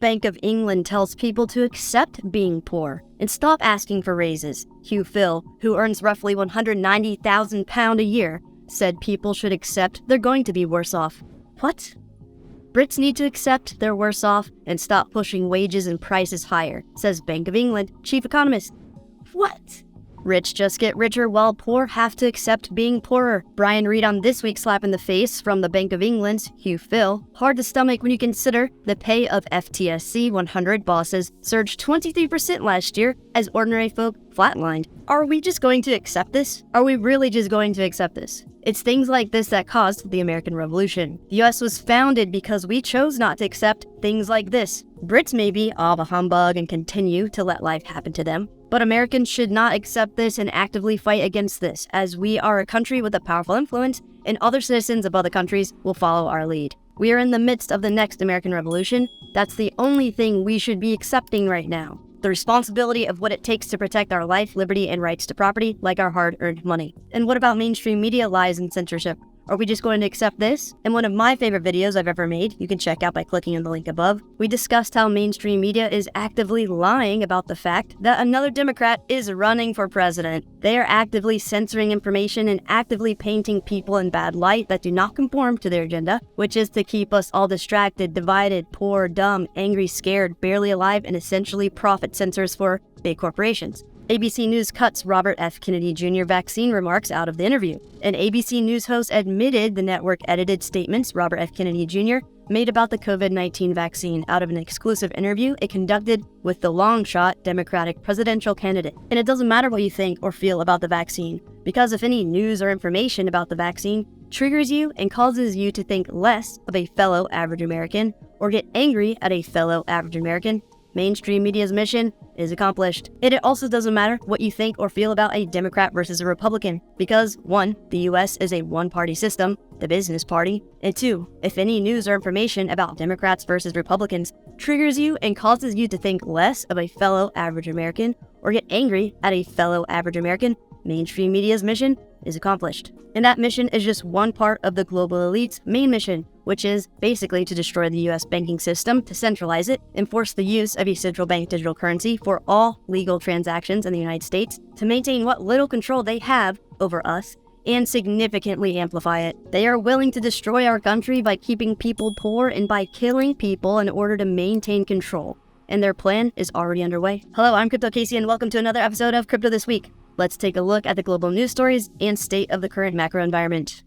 Bank of England tells people to accept being poor and stop asking for raises. Hugh Phil, who earns roughly £190,000 a year, said people should accept they're going to be worse off. What? Brits need to accept they're worse off and stop pushing wages and prices higher, says Bank of England chief economist. What? Rich just get richer while poor have to accept being poorer. Brian Reid on this week's slap in the face from the Bank of England's Hugh Phil. Hard to stomach when you consider the pay of FTSE 100 bosses surged 23% last year as ordinary folk flatlined. Are we just going to accept this? Are we really just going to accept this? It's things like this that caused the American Revolution. The US was founded because we chose not to accept things like this. Brits may be all the humbug and continue to let life happen to them, but Americans should not accept this and actively fight against this, as we are a country with a powerful influence, and other citizens of other countries will follow our lead. We are in the midst of the next American Revolution. That's the only thing we should be accepting right now. The responsibility of what it takes to protect our life, liberty, and rights to property, like our hard-earned money. And what about mainstream media lies and censorship? Are we just going to accept this? In one of my favorite videos I've ever made, you can check out by clicking on the link above, we discussed how mainstream media is actively lying about the fact that another Democrat is running for president. They are actively censoring information and actively painting people in bad light that do not conform to their agenda, which is to keep us all distracted, divided, poor, dumb, angry, scared, barely alive, and essentially profit centers for big corporations. ABC News cuts Robert F. Kennedy Jr. vaccine remarks out of the interview. An ABC News host admitted the network edited statements Robert F. Kennedy Jr. made about the COVID-19 vaccine out of an exclusive interview it conducted with the long-shot Democratic presidential candidate. And it doesn't matter what you think or feel about the vaccine, because if any news or information about the vaccine triggers you and causes you to think less of a fellow average American or get angry at a fellow average American, mainstream media's mission is accomplished. And it also doesn't matter what you think or feel about a Democrat versus a Republican, because 1, the US is a one-party system, the business party, and 2, if any news or information about Democrats versus Republicans triggers you and causes you to think less of a fellow average American or get angry at a fellow average American, mainstream media's mission is accomplished. And that mission is just one part of the global elite's main mission, which is basically to destroy the US banking system, to centralize it, enforce the use of a central bank digital currency for all legal transactions in the United States, to maintain what little control they have over us, and significantly amplify it. They are willing to destroy our country by keeping people poor and by killing people in order to maintain control. And their plan is already underway. Hello, I'm Crypto Casey, and welcome to another episode of Crypto This Week. Let's take a look at the global news stories and state of the current macro environment.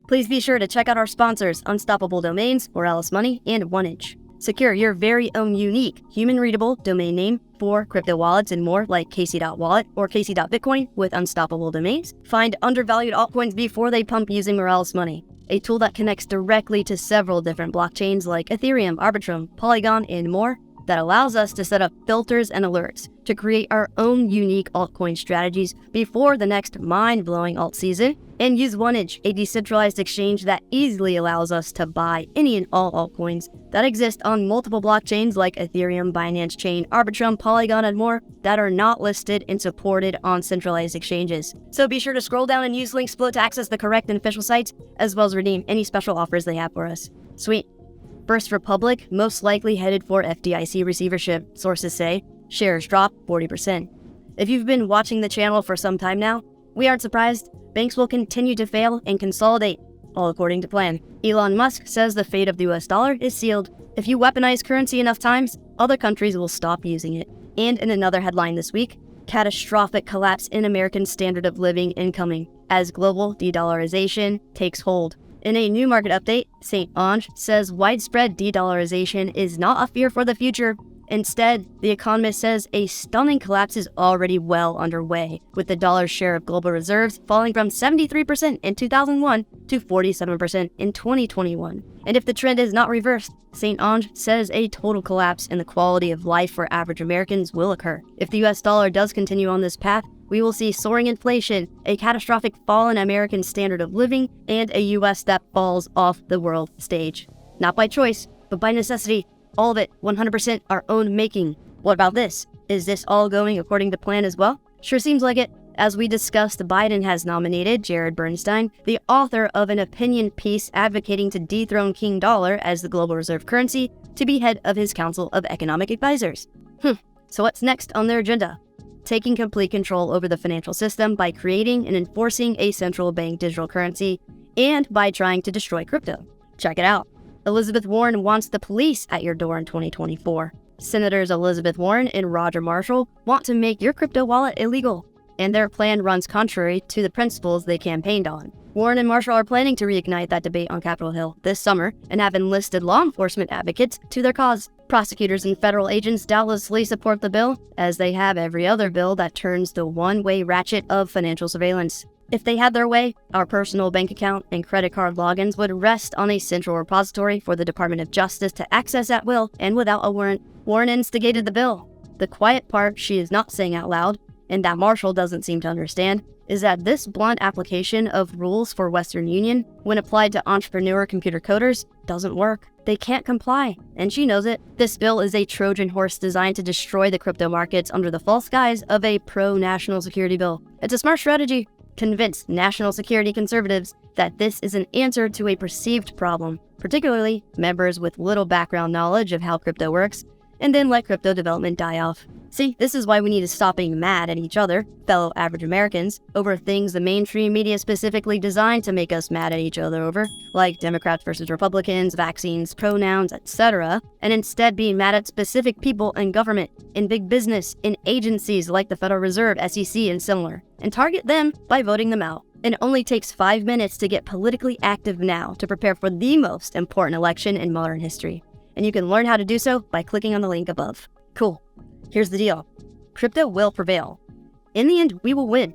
Please be sure to check out our sponsors, Unstoppable Domains, or Alice Money, and 1inch. Secure your very own unique, human-readable domain name for crypto wallets and more like Casey.wallet or Casey.bitcoin with Unstoppable Domains. Find undervalued altcoins before they pump using Alice Money, a tool that connects directly to several different blockchains like Ethereum, Arbitrum, Polygon, and more, that allows us to set up filters and alerts to create our own unique altcoin strategies before the next mind-blowing alt season, and use 1inch, a decentralized exchange that easily allows us to buy any and all altcoins that exist on multiple blockchains like Ethereum, Binance Chain, Arbitrum, Polygon, and more that are not listed and supported on centralized exchanges. So be sure to scroll down and use links below to access the correct and official sites, as well as redeem any special offers they have for us. Sweet. First Republic most likely headed for FDIC receivership, sources say. Shares drop 40%. If you've been watching the channel for some time now, we aren't surprised. Banks will continue to fail and consolidate, all according to plan. Elon Musk says the fate of the US dollar is sealed. If you weaponize currency enough times, other countries will stop using it. And in another headline this week, catastrophic collapse in American standard of living incoming as global de-dollarization takes hold. In a new market update, St. Ange says widespread de-dollarization is not a fear for the future. Instead, The Economist says a stunning collapse is already well underway, with the dollar's share of global reserves falling from 73% in 2001 to 47% in 2021. And if the trend is not reversed, St. Ange says a total collapse in the quality of life for average Americans will occur. If the US dollar does continue on this path, we will see soaring inflation, a catastrophic fall in American standard of living, and a US that falls off the world stage. Not by choice, but by necessity. All of it 100% our own making. What about this? Is this all going according to plan as well? Sure seems like it. As we discussed, Biden has nominated Jared Bernstein, the author of an opinion piece advocating to dethrone King Dollar as the global reserve currency, to be head of his Council of Economic Advisors. So what's next on their agenda? Taking complete control over the financial system by creating and enforcing a central bank digital currency, and by trying to destroy crypto. Check it out. Elizabeth Warren wants the police at your door in 2024. Senators Elizabeth Warren and Roger Marshall want to make your crypto wallet illegal, and their plan runs contrary to the principles they campaigned on. Warren and Marshall are planning to reignite that debate on Capitol Hill this summer and have enlisted law enforcement advocates to their cause. Prosecutors and federal agents doubtlessly support the bill, as they have every other bill that turns the one-way ratchet of financial surveillance. If they had their way, our personal bank account and credit card logins would rest on a central repository for the Department of Justice to access at will and without a warrant. Warren instigated the bill. The quiet part she is not saying out loud, and that Marshall doesn't seem to understand, is that this blunt application of rules for Western Union, when applied to entrepreneur computer coders, doesn't work. They can't comply, and she knows it. This bill is a Trojan horse designed to destroy the crypto markets under the false guise of a pro-national security bill. It's a smart strategy. Convince national security conservatives that this is an answer to a perceived problem, particularly members with little background knowledge of how crypto works, and then let crypto development die off. See, this is why we need to stop being mad at each other, fellow average Americans, over things the mainstream media specifically designed to make us mad at each other over, like Democrats versus Republicans, vaccines, pronouns, etc., and instead being mad at specific people in government, in big business, in agencies like the Federal Reserve, SEC, and similar, and target them by voting them out. It only takes 5 minutes to get politically active now to prepare for the most important election in modern history. And you can learn how to do so by clicking on the link above. Cool. Here's the deal. Crypto will prevail. In the end, we will win.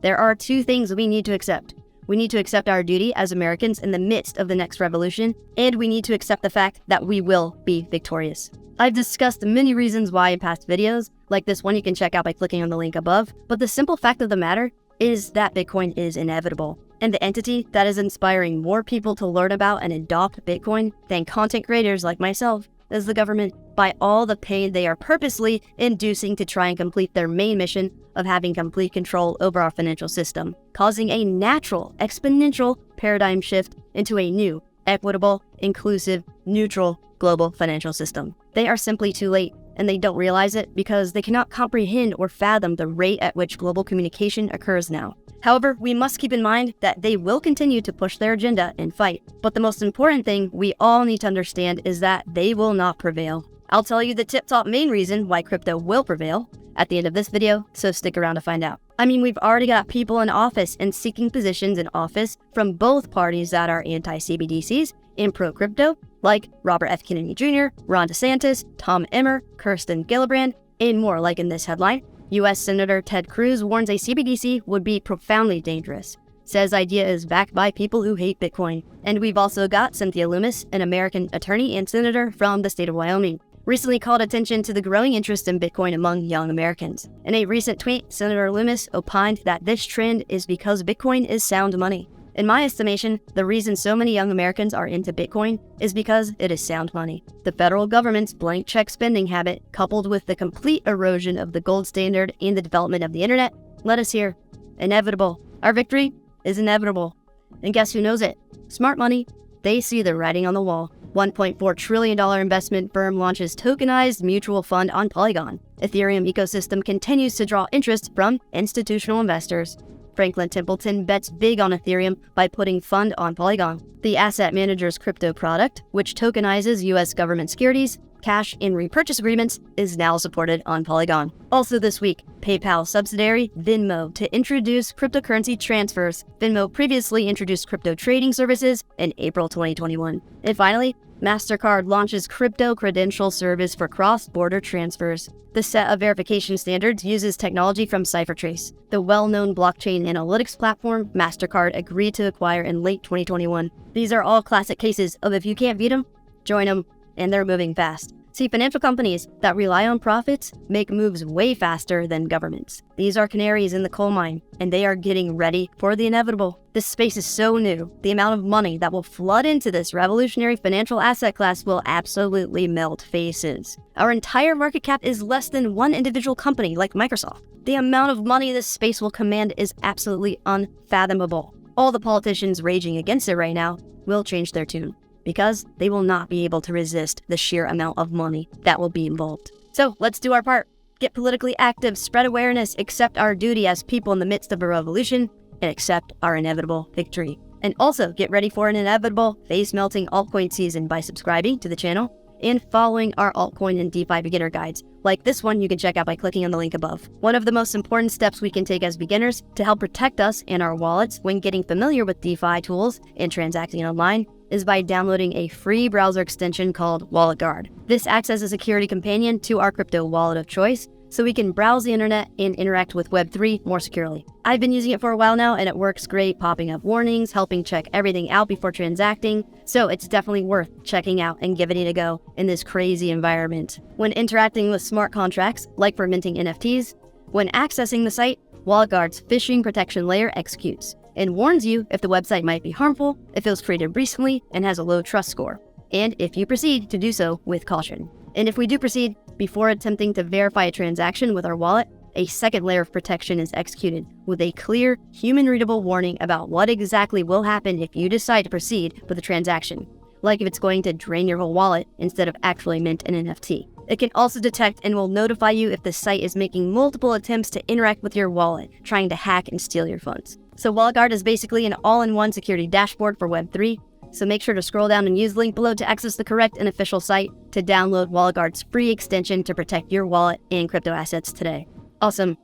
There are 2 things we need to accept. We need to accept our duty as Americans in the midst of the next revolution, and we need to accept the fact that we will be victorious. I've discussed many reasons why in past videos, like this one you can check out by clicking on the link above, but the simple fact of the matter is that Bitcoin is inevitable. And the entity that is inspiring more people to learn about and adopt Bitcoin than content creators like myself is the government, by all the pain they are purposely inducing to try and complete their main mission of having complete control over our financial system, causing a natural, exponential paradigm shift into a new, equitable, inclusive, neutral, global financial system. They are simply too late, and they don't realize it because they cannot comprehend or fathom the rate at which global communication occurs now. However, we must keep in mind that they will continue to push their agenda and fight. But the most important thing we all need to understand is that they will not prevail. I'll tell you the tip-top main reason why crypto will prevail at the end of this video, so stick around to find out. I mean, we've already got people in office and seeking positions in office from both parties that are anti-CBDCs and pro-crypto, like Robert F. Kennedy Jr., Ron DeSantis, Tom Emmer, Kirsten Gillibrand, and more, like in this headline. U.S. Senator Ted Cruz warns a CBDC would be profoundly dangerous. Says idea is backed by people who hate Bitcoin. And we've also got Cynthia Lummis, an American attorney and senator from the state of Wyoming, recently called attention to the growing interest in Bitcoin among young Americans. In a recent tweet, Senator Lummis opined that this trend is because Bitcoin is sound money. In my estimation, the reason so many young Americans are into Bitcoin is because it is sound money. The federal government's blank check spending habit, coupled with the complete erosion of the gold standard and the development of the internet, led us here. Inevitable. Our victory is inevitable. And guess who knows it? Smart money. They see the writing on the wall. $1.4 trillion investment firm launches tokenized mutual fund on Polygon. Ethereum ecosystem continues to draw interest from institutional investors. Franklin Templeton bets big on Ethereum by putting fund on Polygon. The asset manager's crypto product, which tokenizes U.S. government securities, cash, and repurchase agreements, is now supported on Polygon. Also this week, PayPal subsidiary Venmo to introduce cryptocurrency transfers. Venmo previously introduced crypto trading services in April 2021. And finally, MasterCard launches crypto credential service for cross-border transfers. The set of verification standards uses technology from CipherTrace, the well-known blockchain analytics platform MasterCard agreed to acquire in late 2021. These are all classic cases of if you can't beat them, join them, and they're moving fast. See, financial companies that rely on profits make moves way faster than governments. These are canaries in the coal mine, and they are getting ready for the inevitable. This space is so new. The amount of money that will flood into this revolutionary financial asset class will absolutely melt faces. Our entire market cap is less than one individual company like Microsoft. The amount of money this space will command is absolutely unfathomable. All the politicians raging against it right now will change their tune, because they will not be able to resist the sheer amount of money that will be involved. So let's do our part. Get politically active, spread awareness, accept our duty as people in the midst of a revolution, and accept our inevitable victory. And also get ready for an inevitable face-melting altcoin season by subscribing to the channel and following our altcoin and DeFi beginner guides, like this one you can check out by clicking on the link above. One of the most important steps we can take as beginners to help protect us and our wallets when getting familiar with DeFi tools and transacting online is by downloading a free browser extension called Wallet Guard. This acts as a security companion to our crypto wallet of choice, so we can browse the internet and interact with Web3 more securely. I've been using it for a while now, and it works great, popping up warnings, helping check everything out before transacting, so it's definitely worth checking out and giving it a go in this crazy environment. When interacting with smart contracts, like for minting NFTs, when accessing the site, Wallet Guard's phishing protection layer executes and warns you if the website might be harmful, if it was created recently and has a low trust score, and if you proceed to do so with caution. And if we do proceed, before attempting to verify a transaction with our wallet, a second layer of protection is executed with a clear, human-readable warning about what exactly will happen if you decide to proceed with a transaction, like if it's going to drain your whole wallet instead of actually mint an NFT. It can also detect and will notify you if the site is making multiple attempts to interact with your wallet, trying to hack and steal your funds. So Wallet Guard is basically an all-in-one security dashboard for Web3, so make sure to scroll down and use the link below to access the correct and official site to download Wallet Guard's free extension to protect your wallet and crypto assets today. Awesome.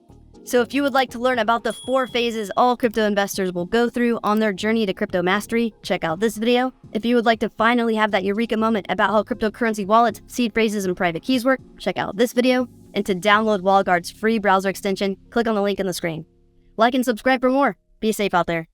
So if you would like to learn about the 4 phases all crypto investors will go through on their journey to crypto mastery, check out this video. If you would like to finally have that Eureka moment about how cryptocurrency wallets, seed phrases, and private keys work, check out this video. And to download Wallet Guard's free browser extension, click on the link on the screen. Like and subscribe for more. Be safe out there.